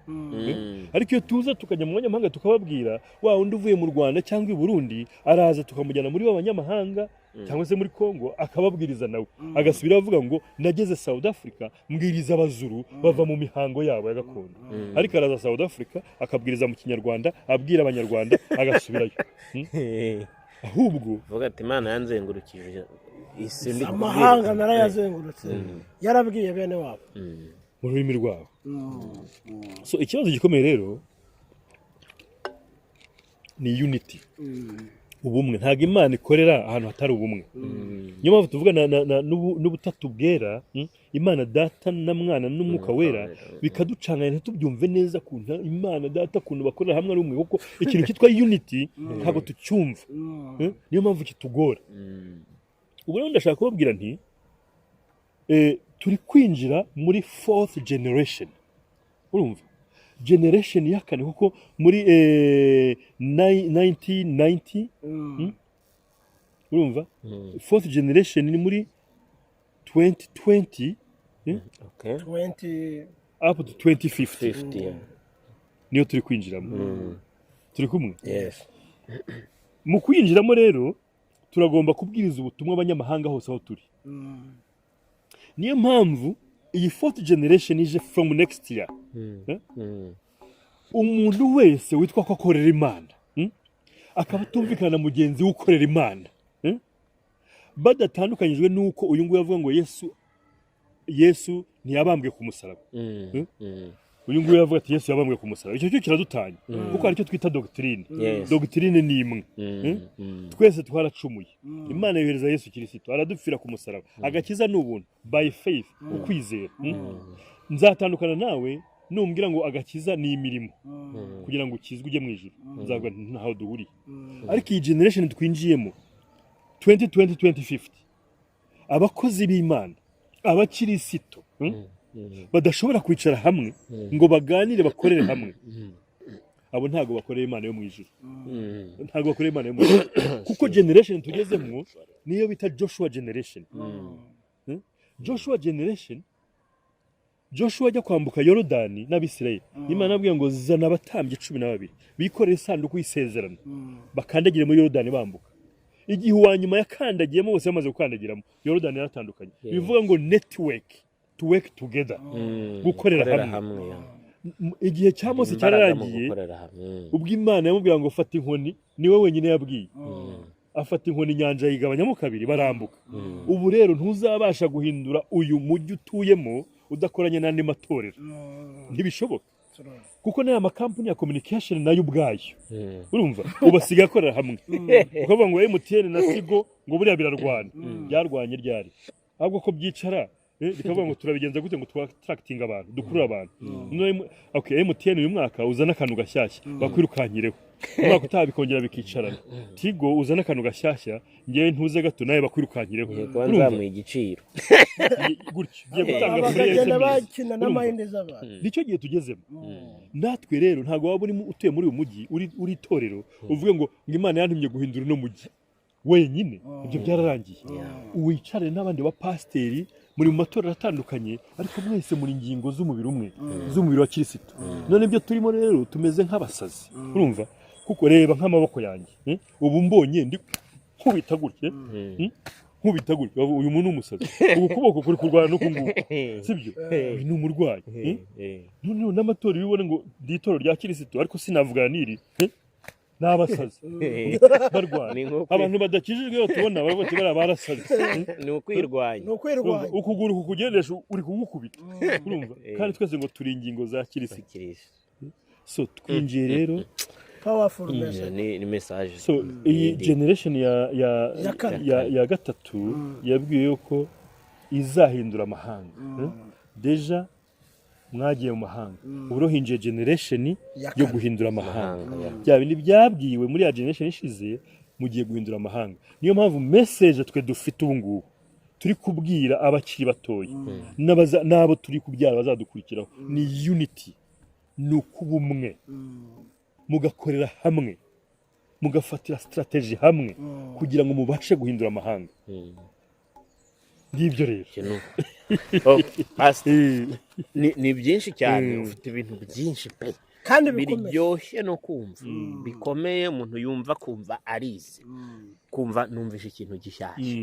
ariko iyo tuza tukajya mu banyamahanga tukababwira wa undi uvuye mu Rwanda cyangwa i Burundi araza tukamujyana muri b'abanyamahanga cyangwa se muri Kongo akababwiriza nawe agasubira avuga ngo nageze South Africa mbwiriza abazuru bava mu mihango yabo ya gakondo ariko araza South Africa akabwiriza mu kinyarwanda abwira abanyarwanda agasubirayo ahubwo vuga ati Imana yanzengurukije isi amahanga narayazengurutse yarabwiye bene wabo mu rurimi rwabo so ikibazo gikomeye rero ni unity ubumwe ntabwo Imana ikorera ahantu hatari ubumwe niyo mpamvu tuvuga n'ubutatu bwera Imana data na mwana n'umwuka wera bikaducanganya ntitubyumve neza kuntu Imana data kuntu bakorera hamwe ari umwe kuko ikintu cyitwa unity ntabwo tucyumva niyo mpamvu kitugora ubu rero ndashaka kubabwira nti turi kwinjira muri fourth generation urumva generation ya kane kuko muri 1990 urumva fourth generation ni muri 2020 okay 20 up to 2050 niyo turi kwinjiramo turi kumwe yes mu kwinjiramo rero turagomba kubwiriza ubutumwa abanyamahanga hose aho turi niyo mpamvu iyi fourth generation ije from next year umuntu wese witwa ko akorera Imana akaba atumvikana na mugenzi we ukorera Imana badatandukanyijwe nuko uyu nguyu avuga ngo Yesu ntiyabambwe ku musaraba uyu nguyu yavuga ati Yesu yabambwe ku musaraba icyo cyo kiradutanya kuko aricyo twita doctrine doctrine ni imwe twese twaracumuye Imana yohereza Yesu Kristo aradupfira ku musaraba agakiza n'ubuntu by faith ukwizera nzatandukana nawe numbwira ngo agakiza ni imirimo kugira ngo ukizwe ujye mu ijuru nzavuga ntaho duhuriye ariko iyi generation twinjiyemo 2020-2050 abakozi b'Imana abakirisito badashobora kwicara hamwe ngo baganire bakorere hamwe abo ntago bakorera Imana yo mu ijuru ntago bakorera Imana yo mu ijuru kuko generation tugezemo niyo bita Joshua generation Joshua generation Joshua ajya kwambuka Yorodani n'Abisirayeli Imana abwiye ngo zana abatambye 12 bikoreye isanduku y'isezerano bakandagire muri Yorodani bambuka igihe uwanyuma yakandagiyemo bose bamaze gukandagiramo Yorodani yaratandukanye bivuga ngo network to work together gukorera hamwe igihe cya Mose cyararangiye ubwo Imana yamubwira ngo fata inkoni niwe wenyine yabwiye afata inkoni inyanja yigabanyamo kabiri barambuka ubu rero ntuzabasha guhindura uyu mujyi utuyemo udakoranye n'andi matorero ntibishoboka kuko n'aya makampani ya communication nayo ubwayo urumva ubasigaye akorera hamwe ukavuga ngo MTN na Tigo ngo buriya birarwana byarwanye ryari ahubwo ko byicara bikavuga ngo turabigenza gute ngo twattracting abantu dukurura abantu okay MTN uyu mwaka uzana akantu gashyashya bakwirukanyireho umwaka utabikongera bikicarana Tigo uzana akantu gashyashya ngewe ntuze gato naye bakwirukanyireho urumva igiciro gutyo giye gutanga bagenda bakina n'amahinde z'abantu nicyo gihe tugezemo natwe rero ntago waba utuye muri uyu mujyi uri itorero uvuge ngo Imana yantumye guhindura no mujyi wenyine ibyo byararangiye wicare n'abandi ba pasteri muri mu matorero atandukanye ariko mwese muri ingingo z'umubiri umwe z'umubiri wa Kristo none ibyo turimo rero tumeze nk'abasazi urumva kuko reba nk'amaboko yanjye ubu mbonye ndi nkubita gutya uyu muntu umusazi ubu kuboko kuri kurwana no kunguka sibyo ni umurwayi none n'amatorero bibone ngo ditoro rya Kristo ariko sinavugana niri n'abasazi barwana abantu badakijijwe tubona baravuga ati barasaze ni ukwirwanya ukuguru kukugendesha uri kugukubita urumva kandi twese ngo turi ingingo za Kristo so twinjiye rero powerful ni message so iyi generation ya gatatu yabwiye yuko izahindura amahanga deja mwagiye mu mahanga ubu hinjiye generation yo guhindura amahanga bya bindi byabwiwe muri ya generation ishize mugiye guhindura amahanga niyo mpamvu message twe dufite ubu ngubu turi kubwira abakiri batoya nabo turi kubyara bazadukurikiraho ni unity ni ukubumwe mugakorera hamwe mugafatira strategy hamwe kugira ngo mubashe guhindura amahanga ngibyo rero ni byinshi cyane ufite ibintu byinshi pe kandi biryoshye no kumva bikomeye umuntu yumva kumva arize kumva numvisha ikintu gishyashya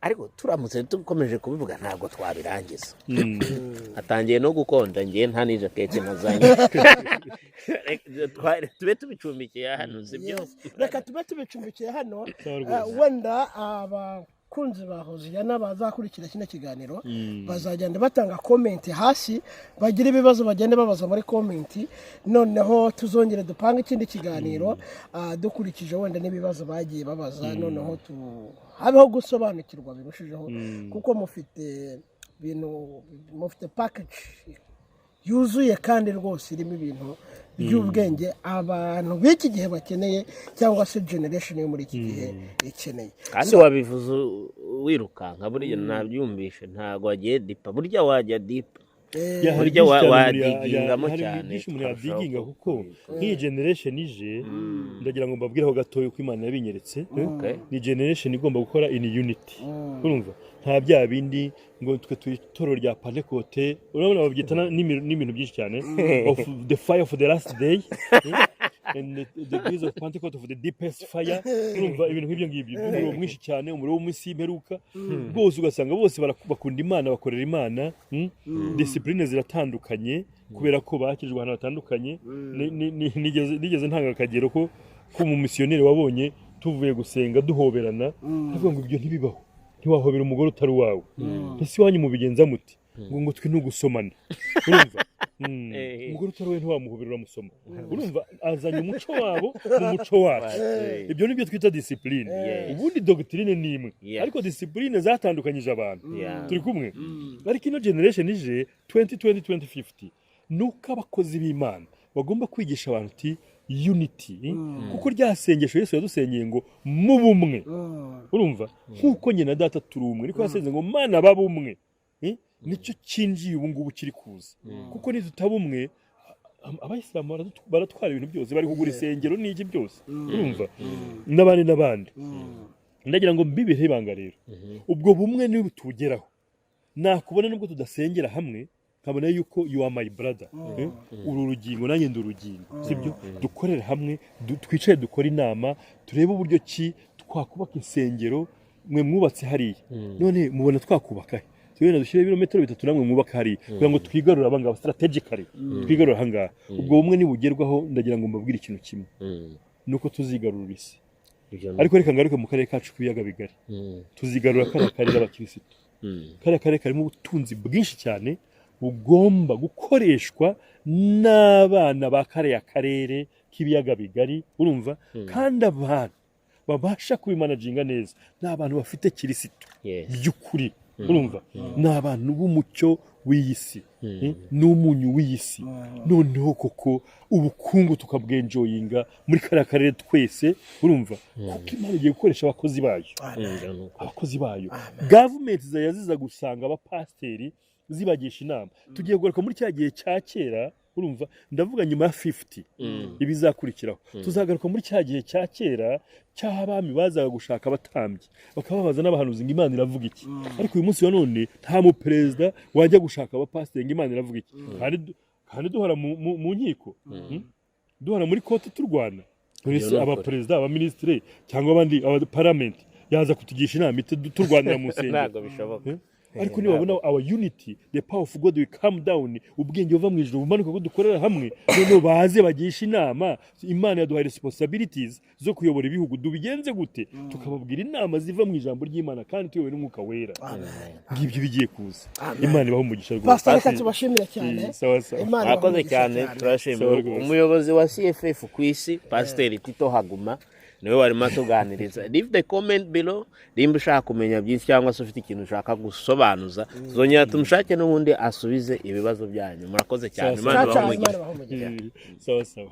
ariko turamutse dukomeje kubivuga ntabwo twabirangiza atangiye no gukonda ngiye nta n'ijaketi nazanye tube tubicumbikiye hano sibyo reka tube tubicumbikiye hano wenda abakunzi ba Hoziyana bazakurikira kino kiganiro bazagenda batanga comment hasi bagira ibibazo bagende babaza muri comment noneho tuzongere dupanga ikindi kiganiro dukurikije wenda n'ibibazo bagiye babaza noneho habeho gusobanukirwa birushijeho kuko mufite package yuzuye kandi rwose irimo ibintu by'ubwenge abantu b'iki gihe bakeneye cyangwa se generation yo muri iki gihe ikeneye kandi wabivuze wirukanka burya nabyumvishe ntago wagiye dipa burya wajya dipa burya wadigingamo cyane diginga kuko nk'iyi generation ije ndagira ngo mbabwireho gatoya uko Imana yabinyeretse ni generation igomba gukora in unity urumva nta bya bindi ngo twe twitoro rya Pentecote urabona babyita n'ibintu byinshi cyane of the fire of the last day and the days of Pentecote of the deepest fire urumva ibintu nk'ibyo ngibyo umuriro mwinshi cyane umuriro w'umunsi imperuka bose ugasanga bose bakunda Imana bakorera Imana discipline ziratandukanye kubera ko bakirijwe ahantu hatandukanye nigeze ntanga akagero ko mu missionnaire wabonye tuvuye gusenga duhoberana avuga ngo ibyo ntibibaho ntiwahobera umugore utari wawe ese wanyu mubigenza muti ngo twe ntugusomana urumva umugore utari we ntiwamuhobera uramusoma urumva azanye umuco wabo mu muco wacu ibyo nibyo twita discipline ubundi doctrine ni imwe ariko discipline zatandukanyije abantu turi kumwe ariko ino generation ije 2020-2050 nuko abakozi b'Imana bagomba kwigisha abantu ati unity kuko ryasengesho Yesu yadusengeye ngo mu bumwe urumva nkuko nyina data turi umwe niko yasenze ngo mana babumwe nicyo kinjiye ubu ngubu kiri kuza kuko nitutabumwe abayisilamu baratwara ibintu byose bari kugura isengero n'iki byose urumva n'abandi ndagira ngo mbibihe ibanga rero ubwo bumwe ni butugeraho nakubona nubwo tudasengera hamwe kabona yuko you are my brother uru rugingo nanjye ndurugingo sibyo dukorera hamwe twicaye dukora inama turebe uburyo ki twakubaka insengero mwe mwubatse hariya none mubona twakubaka twebwe dushyire ibirometero 3 namwe mwubaka hariya kugira ngo twigarure abangaba strategically twigarure hangaha ubwo bumwe nibugerwaho ndagira ngo mbabwire ikintu kimwe nuko tuzigarura isi ariko reka ngaruke mu karere kacu kubiyaga bigari tuzigarura kana karere abakirisitu karere karimo ubutunzi bwinshi cyane bugomba gukoreshwa n'abana ba kariya karere k'ibiyaga bigari urumva kandi abantu babasha kubimanaginga neza n'abantu bafite kirisitu by'ukuri urumva n'abantu b'umucyo w'iyisi n'umunyu w'iyisi noneho koko ubukungu tukabwenjoyinga muri kariya karere twese urumva kuko Imana igiye gukoresha abakozi bayo government zayaziza gusanga abapasteri zibagisha inama tugiye kugaruka muri cya gihe cya kera urumva ndavuga nyuma ya 50 ibizakurikiraho tuzagaruka muri cya gihe cya kera cy'abami bazaga gushaka abatambyi bakababaza n'abahanuzi ngo Imana iravuga iki ariko uyu munsi wa none nta mu president wajya gushaka abapasteri ngo Imana iravuga iki kandi duhora mu nkiko duhora muri court turwana aba president aba ministre cyangwa abandi aba parliament yaza kutugisha inama turwanira mu nsengero ntago bishoboka ariko niba babona our unity the power of God will come down ubwenge buva mu ijuru bumanuka ko dukorera hamwe none baze bagisha inama Imana yaduhaye responsibilities zo kuyobora ibihugu dubigenze gute tukababwira inama ziva mu ijambo ry'Imana kandi tuyobowe n'umwuka wera ngibyo bigiye kuza Imana ibaho umugisha rwose pastor reka tubashimira cyane Imana akoze cyane turashimira umuyobozi wa CFF ku isi Pastor Tito Haguma niwe warimo atuganiriza. Leave the comment below nimba ushaka kumenya byinshi cyangwa se ufite ikintu ushaka gusobanuza tuzongera tumushake n'ubundi asubize ibibazo byanyu. Murakoze cyane. Imana ibahe umugisha. sawa sawa.